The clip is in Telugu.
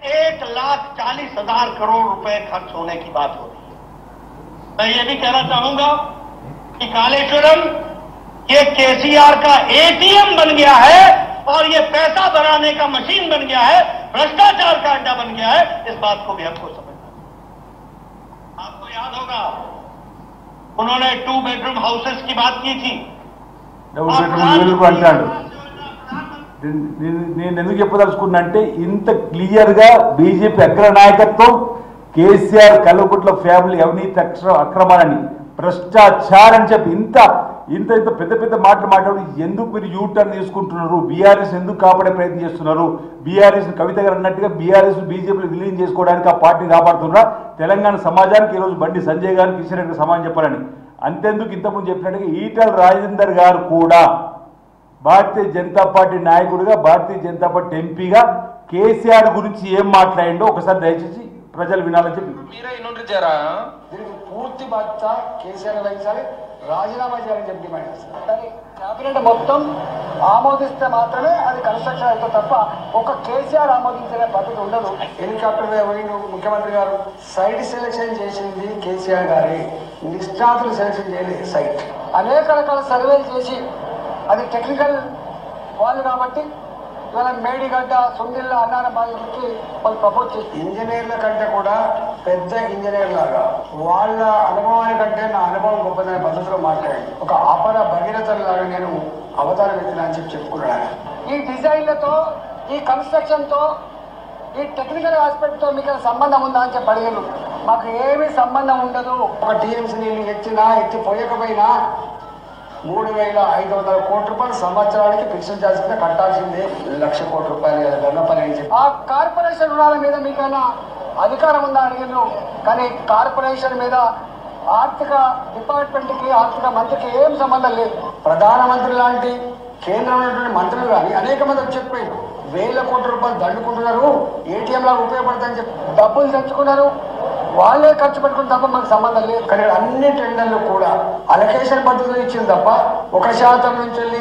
1,40,000 करोड़ रुपए खर्च होने की बात हो रही है। मैं ये भी कहना चाहूंगा कि कालेश्वरम ये केसीआर का एटीएम बन गया है और ये पैसा बनाने का मशीन बन गया है, भ्रष्टाचार का अड्डा बन गया है। इस बात को भी हमको समझना। आपको याद होगा उन्होंने 2 बेडरूम हाउसेस की बात की थी। నేను ఎందుకు చెప్పదలుచుకున్నా అంటే ఇంత క్లియర్ గా బీజేపీ అగ్ర నాయకత్వం కేసీఆర్ కల్వకుట్ల ఫ్యామిలీ అవినీతి అక్రమాలని భ్రష్టాచారం అని చెప్పి ఇంత ఇంత ఇంత పెద్ద పెద్ద మాటలు మాట్లాడు ఎందుకు మీరు యూటర్న్ తీసుకుంటున్నారు, బీఆర్ఎస్ ఎందుకు కాపాడే ప్రయత్నం చేస్తున్నారు, బీఆర్ఎస్ కవిత గారు అన్నట్టుగా బీఆర్ఎస్ బీజేపీలో విలీనం చేసుకోవడానికి ఆ పార్టీ కాపాడుతున్నారా, తెలంగాణ సమాజానికి ఈరోజు బండి సంజయ్ గారు కిషన్ రెడ్డి సమాధానం చెప్పాలని. అంతేందుకు ఇంతకుముందు చెప్పినట్టుగా ఈటల రాజేందర్ గారు కూడా భారతీయ జనతా పార్టీ నాయకుడిగా భారతీయ జనతా పార్టీ ఎంపీగా కేసీఆర్ గురించి ఏం మాట్లాడిండో ఒకసారి దయచేసి ప్రజలు వినాలని చెప్పి మీరే దీనికి పూర్తి బాధ్యత కేసీఆర్ వహించాలి, రాజీనామా చేయాలని చెప్పి డిమాండ్ చేస్తారు. కానీ కేబినెట్ మొత్తం ఆమోదిస్తే మాత్రమే అది కన్స్ట్రక్షన్ అయితే తప్ప ఒక కేసీఆర్ ఆమోదించే పద్ధతి ఉండదు. హెలికాప్టర్ ముఖ్యమంత్రి గారు సైట్ సెలెక్షన్ చేసింది కేసీఆర్ గారి, నిష్ణాతులు సెలెక్షన్ చేయలేదు. సైట్ అనేక రకాల సర్వేలు చేసి అది టెక్నికల్ వాళ్ళు కాబట్టి ఇవాళ మేడిగడ్డ సొందిల్ల అన్నారం బాధ్యతకి వాళ్ళు ప్రపోజ్ చేసి ఇంజనీర్ల కంటే కూడా పెద్ద ఇంజనీర్ లాగా వాళ్ళ అనుభవానికంటే నా అనుభవం గొప్పదనే పద్ధతిలో మాట్లాడి ఒక అపర భగీరథ లాగా నేను అవతారం ఎత్తిన అని చెప్పుకున్నాను. ఈ డిజైన్లతో ఈ కన్స్ట్రక్షన్తో ఈ టెక్నికల్ ఆస్పెక్ట్తో మీకు సంబంధం ఉందా అని చెప్పి అడిగారు. మాకు ఏమీ సంబంధం ఉండదు. ఒక టీఎంసీ నీళ్ళు ఎత్తినా ఎత్తిపోయకపోయినా 3,500 కోట్ల రూపాయలు సంవత్సరానికి ఫిక్షన్ ఛార్జ్ కింద కట్టాల్సిందే. 1,00,000 కోట్ల రూపాయలు ధర్మపల్లి అని చెప్పి ఆ కార్పొరేషన్ రుణాల మీద మీకైనా అధికారం ఉందా అడిగారు. కానీ కార్పొరేషన్ మీద ఆర్థిక డిపార్ట్మెంట్కి ఆర్థిక మంత్రికి ఏం సంబంధం లేదు. ప్రధానమంత్రి లాంటి కేంద్రంలో ఉన్నటువంటి మంత్రులు కానీ అనేక మంది చెప్పారు 1,000 కోట్ల రూపాయలు దండుకుంటున్నారు, ఏటీఎం లాగా ఉపయోగపడతాయని చెప్పి డబ్బులు తెచ్చుకున్నారు, వాళ్ళే ఖర్చు పెట్టుకుని తప్ప మనకు సంబంధం లేదు. కానీ అన్ని టెండర్లు కూడా అలొకేషన్ పద్ధతిలో ఇచ్చింది తప్ప 1% నుంచి వెళ్ళి